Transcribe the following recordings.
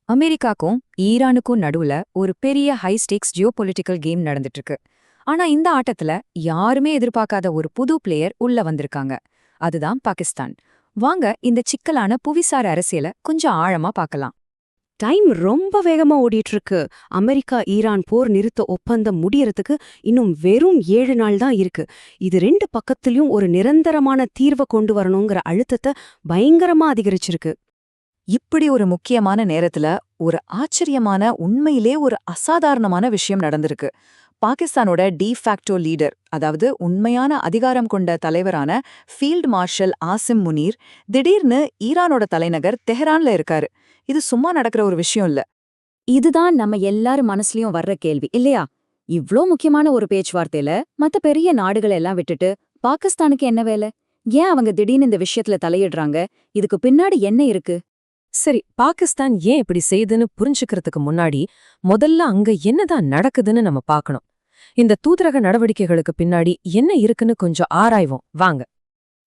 அமெரிக்காக்கும் ஈரானுக்கும் நடுவுல ஒரு பெரிய ஹை ஸ்டேக்ஸ் ஜியோபொலிட்டிக்கல் கேம் நடந்துட்டு இருக்கு. ஆனா இந்த ஆட்டத்துல யாருமே எதிர்பார்க்காத ஒரு புது பிளேயர் உள்ள வந்திருக்காங்க. அதுதான் பாகிஸ்தான். வாங்க இந்த சிக்கலான புவிசார் அரசியல கொஞ்சம் ஆழமா பார்க்கலாம். டைம் ரொம்ப வேகமா ஓடிட்டு இருக்கு. அமெரிக்கா ஈரான் போர் நிறுத்த ஒப்பந்தம் முடியறதுக்கு இன்னும் வெறும் 7 நாள் தான் இருக்கு. இது ரெண்டு பக்கத்திலயும் ஒரு நிரந்தரமான தீர்வை கொண்டு வரணுங்கிற அழுத்தத்தை பயங்கரமா அதிகரிச்சிருக்கு. இப்படி ஒரு முக்கியமான நேரத்துல ஒரு ஆச்சரியமான உண்மையிலே ஒரு அசாதாரணமான விஷயம் நடந்திருக்கு. பாகிஸ்தானோட ஃபேக்டோ லீடர், அதாவது உண்மையான அதிகாரம் கொண்ட தலைவரான ஃபீல்ட் மார்ஷல் ஆசிம் முனீர் திடீர்னு ஈரானோட தலைநகர் தெஹ்ரான்ல இருக்காரு. இது சும்மா நடக்கிற ஒரு விஷயம் இல்ல. இதுதான் நம்ம எல்லாரும் மனசுலயும் வர்ற கேள்வி இல்லையா? இவ்ளோ முக்கியமான ஒரு பேச்சுவார்த்தையில மத்த பெரிய நாடுகளை எல்லாம் விட்டுட்டு பாகிஸ்தானுக்கு என்ன வேலை? ஏன் அவங்க திடீர்னு இந்த விஷயத்துல தலையிடுறாங்க? இதுக்கு பின்னாடி என்ன இருக்கு? சரி, பாகிஸ்தான் ஏன் இப்படி செய்யுதுன்னு புரிஞ்சுக்கிறதுக்கு முன்னாடி முதல்ல அங்க என்னதான் நடக்குதுன்னு நம்ம பார்க்கணும். இந்த தூதரக நடவடிக்கைகளுக்கு பின்னாடி என்ன இருக்குன்னு கொஞ்சம் ஆராய்வோம் வாங்க.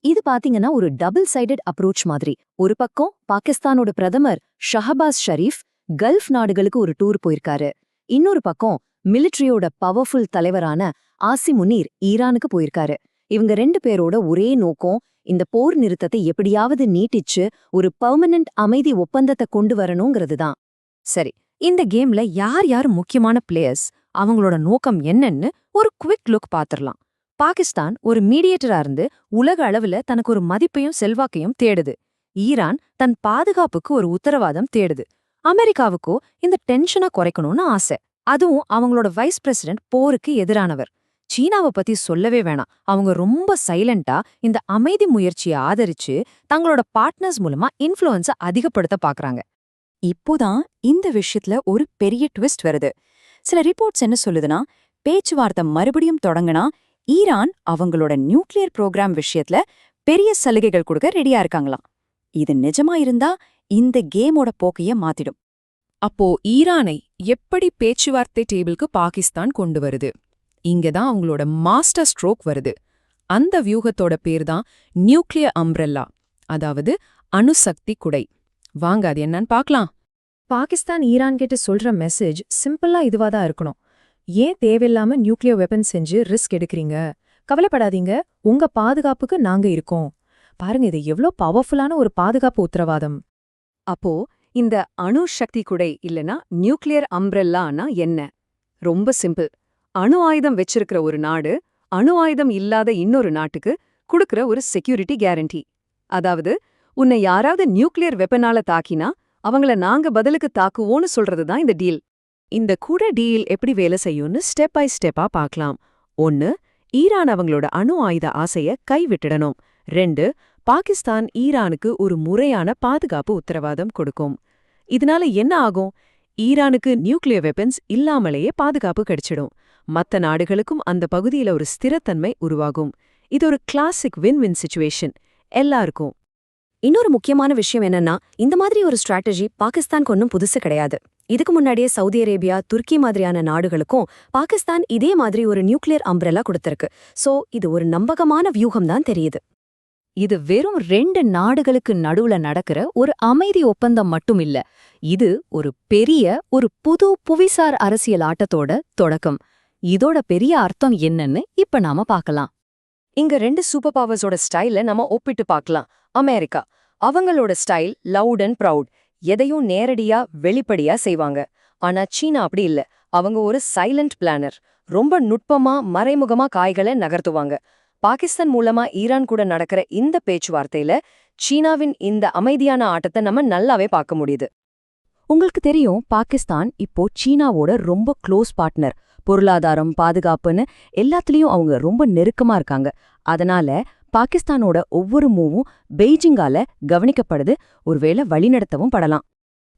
இது பாத்தீங்கன்னா ஒரு டபுள் சைடட் அப்ரோச் மாதிரி. ஒரு பக்கம் பாகிஸ்தானோட பிரதமர் ஷஹபாஸ் ஷரீஃப் கல்ஃப் நாடுகளுக்கு ஒரு டூர் போயிருக்காரு. இன்னொரு பக்கம் மிலிட்டரியோட பவர்ஃபுல் தலைவரான ஆசிம் முனீர் ஈரானுக்கு போயிருக்காரு. இவங்க 2 பேரோட ஒரே நோக்கம் இந்த போர் நிறுத்தத்தை எப்படியாவது நீட்டிச்சு ஒரு பெர்மனன்ட் அமைதி ஒப்பந்தத்தை கொண்டு வரணுங்கிறது தான். சரி, இந்த கேம்ல யார் யார் முக்கியமான பிளேயர்ஸ், அவங்களோட நோக்கம் என்னன்னு ஒரு குவிக் லுக் பாத்திரலாம். பாகிஸ்தான் ஒரு மீடியேட்டரா இருந்து உலக அளவுல தனக்கு ஒரு மதிப்பையும் செல்வாக்கையும் தேடுது. ஈரான் தன் பாதுகாப்புக்கு ஒரு உத்தரவாதம் தேடுது. அமெரிக்காவுக்கோ இந்த டென்ஷனை குறைக்கணும்னு ஆசை. அதுவும் அவங்களோட வைஸ் பிரசிடென்ட் போருக்கு எதிரானவர். சீனாவை பத்தி சொல்லவே வேணாம். அவங்க ரொம்ப சைலண்டா இந்த அமைதி முயற்சியை ஆதரிச்சு தங்களோட பார்ட்னர்ஸ் மூலமா இன்ஃப்ளூயன்ஸை அதிகப்படுத்த பாக்குறாங்க. இப்போதான் இந்த விஷயத்துல ஒரு பெரிய ட்விஸ்ட் வருது. சில ரிப்போர்ட்ஸ் என்ன சொல்லுதுன்னா, பேச்சுவார்த்தை மறுபடியும் தொடங்கினா ஈரான் அவங்களோட நியூக்ளியர் ப்ரோக்ராம் விஷயத்துல பெரிய சலுகைகள் கொடுக்க ரெடியா இருக்காங்களாம். இது நிஜமா இருந்தா இந்த கேமோட போக்கைய மாத்திடும். அப்போ ஈரானை எப்படி பேச்சுவார்த்தை டேபிளுக்கு பாகிஸ்தான் கொண்டு வருது? இங்கதான் அவங்களோட மாஸ்டர் ஸ்ட்ரோக் வருது. அந்த வியூகத்தோட பேர் தான் நியூக்ளியர் அம்ப்ரெல்லா, அதாவது அணுசக்தி குடை. வாங்க அது என்னன்னு பார்க்கலாம். பாகிஸ்தான் ஈரான் கிட்ட சொல்ற மெசேஜ் சிம்பிளா இதுவாதான் இருக்கணும். ஏன் தேவையில்லாம நியூக்ளியர் வெப்பன் செஞ்சு ரிஸ்க் எடுக்கிறீங்க? கவலைப்படாதீங்க, உங்க பாதுகாப்புக்கு நாங்க இருக்கோம். பாருங்க, இது எவ்வளோ பவர்ஃபுல்லான ஒரு பாதுகாப்பு உத்தரவாதம். அப்போ இந்த அணு சக்தி குடை இல்லனா நியூக்ளியர் அம்ப்ரெல்லானா என்ன? ரொம்ப சிம்பிள். அணு ஆயுதம் வச்சிருக்கிற ஒரு நாடு அணு ஆயுதம் இல்லாத இன்னொரு நாட்டுக்கு குடுக்கிற ஒரு செக்யூரிட்டி கேரண்டி. அதாவது, உன்னை யாராவது நியூக்ளியர் வெப்பனால தாக்கினா அவங்கள நாங்க பதிலுக்கு தாக்குவோன்னு சொல்றதுதான் இந்த டீல். இந்த கூட டீல் எப்படி வேலை செய்யும்னு ஸ்டெப் பை ஸ்டெப்பா பார்க்கலாம். 1, ஈரான் அவங்களோட அணு ஆயுத ஆசைய கைவிட்டுடணும். 2, பாகிஸ்தான் ஈரானுக்கு ஒரு முறையான பாதுகாப்பு உத்தரவாதம் கொடுக்கும். இதனால என்ன ஆகும்? ஈரானுக்கு நியூக்ளியர் வெப்பன்ஸ் இல்லாமலேயே பாதுகாப்பு கிடைச்சிடும். மத்த நாடுகளுக்கும் அந்த பகுதியில ஒரு ஸ்திரத்தன்மை உருவாகும். இது ஒரு கிளாசிக் வின்-வின் சிச்சுவேஷன் எல்லாருக்கும். இன்னொரு முக்கியமான விஷயம் என்னன்னா, இந்த மாதிரி ஒரு ஸ்ட்ராட்டஜி பாகிஸ்தானுக்கு ஒன்றும் புதுசு கிடையாது. இதுக்கு முன்னாடியே சவுதி அரேபியா, துருக்கி மாதிரியான நாடுகளுக்கும் பாகிஸ்தான் இதே மாதிரி ஒரு நியூக்ளியர் அம்ப்ரெல்லா கொடுத்திருக்கு. சோ இது ஒரு நம்பகமான வியூகம் தான் தெரியுது. இது வெறும் 2 நாடுகளுக்கு நடுவுல நடக்கிற ஒரு அமைதி ஒப்பந்தம் மட்டும் இல்ல. இது ஒரு புது புவிசார் அரசியல் ஆட்டத்தோட தொடக்கம். இதோட பெரிய அர்த்தம் என்னன்னு இப்ப நாம பார்க்கலாம். இங்க 2 சூப்பர் பவர்ஸோட ஸ்டைல நம்ம ஒப்பிட்டு பார்க்கலாம். அமெரிக்கா, அவங்களோட ஸ்டைல் லவுட் அண்ட் ப்ரவுட், எதையும் நேரடியா வெளிப்படையா செய்வாங்க. ஆனா சீனா அப்படி இல்ல. அவங்க ஒரு சைலண்ட் பிளானர், ரொம்ப நுட்பமா மறைமுகமா காய்களை நகர்த்துவாங்க. பாகிஸ்தான் மூலமா ஈரான் கூட நடக்கிற இந்த பேச்சுவார்த்தையில சீனாவின் இந்த அமைதியான ஆட்டத்தை நம்ம நல்லாவே பார்க்க முடியுது. உங்களுக்கு தெரியும், பாகிஸ்தான் இப்போ சீனாவோட ரொம்ப க்ளோஸ் பார்ட்னர். பொருளாதாரம், பாதுகாப்புன்னு எல்லாத்துலயும் அவங்க ரொம்ப நெருக்கமா இருக்காங்க. அதனால பாகிஸ்தானோட ஒவ்வொரு மூவும் பெய்ஜிங்கால கவனிக்கப்படுது, ஒருவேளை வழிநடத்தவும் படலாம்.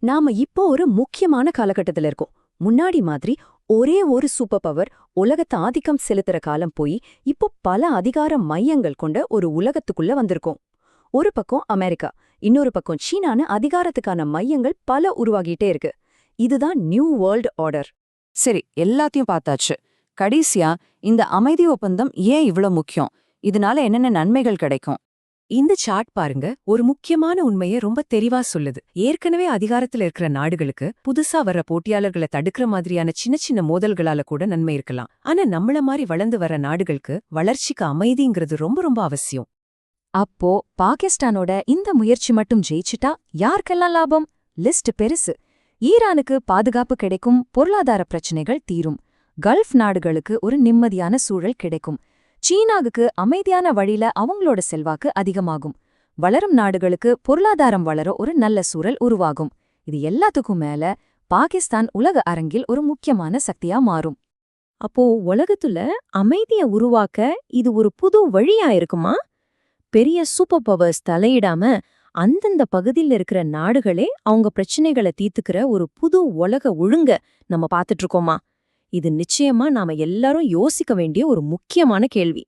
நாம இப்போ ஒரு முக்கியமான காலகட்டத்துல இருக்கோம். முன்னாடி மாதிரி ஒரே ஒரு சூப்பர் பவர் உலகத்தை ஆதிக்கம் செலுத்துற காலம் போய் இப்போ பல அதிகார மையங்கள் கொண்ட ஒரு உலகத்துக்குள்ள வந்திருக்கோம். ஒரு பக்கம் அமெரிக்கா, இன்னொரு பக்கம் சீனான்னு அதிகாரத்துக்கான மையங்கள் பல உருவாகிட்டே இருக்கு. இதுதான் நியூ வேர்ல்ட் ஆர்டர். சரி, எல்லாத்தையும் பார்த்தாச்சு. கடைசியா இந்த அமைதி ஒப்பந்தம் ஏன் இவ்ளோ முக்கியம்? இதனால என்னென்ன நன்மைகள் கிடைக்கும்? இந்த சார்ட் பாருங்க ஒரு முக்கியமான உண்மையை ரொம்ப தெளிவா சொல்லுது. ஏற்கனவே அதிகாரத்துல இருக்கிற நாடுகளுக்கு புதுசா வர்ற போட்டியாளர்களை தடுக்கிற மாதிரியான சின்ன சின்ன மோதல்களால கூட நன்மை இருக்கலாம். ஆனா நம்மள மாதிரி வளர்ந்து வர நாடுகளுக்கு வளர்ச்சிக்கு அமைதிங்கிறது ரொம்ப ரொம்ப அவசியம். அப்போ பாகிஸ்தானோட இந்த முயற்சி மட்டும் ஜெயிச்சிட்டா யாருக்கெல்லாம் லாபம்? லிஸ்ட் பெருசு. ஈரானுக்கு பாதுகாப்பு கிடைக்கும், பொருளாதார பிரச்சனைகள் தீரும். கல்ஃப் நாடுகளுக்கு ஒரு நிம்மதியான சூழல் கிடைக்கும். சீனாவுக்கு அமைதியான வழியில அவங்களோட செல்வாக்கு அதிகமாகும். வளரும் நாடுகளுக்கு பொருளாதாரம் வளர ஒரு நல்ல சூழல் உருவாகும். இது எல்லாத்துக்கும் மேல பாகிஸ்தான் உலக அரங்கில் ஒரு முக்கியமான சக்தியா மாறும். அப்போ உலகத்துல அமைதிய உருவாக்க இது ஒரு புது வழியா இருக்குமா? பெரிய சூப்பர் பவர்ஸ் தலையிடாம அந்தந்த பகுதியில் இருக்கிற நாடுகளே அவங்க பிரச்சனைகளை தீர்த்துக்கிற ஒரு புது உலக ஒழுங்க நம்ம பார்த்துட்டு இருக்கோமா? இது நிச்சயமா நாம எல்லாரும் யோசிக்க வேண்டிய ஒரு முக்கியமான கேள்வி.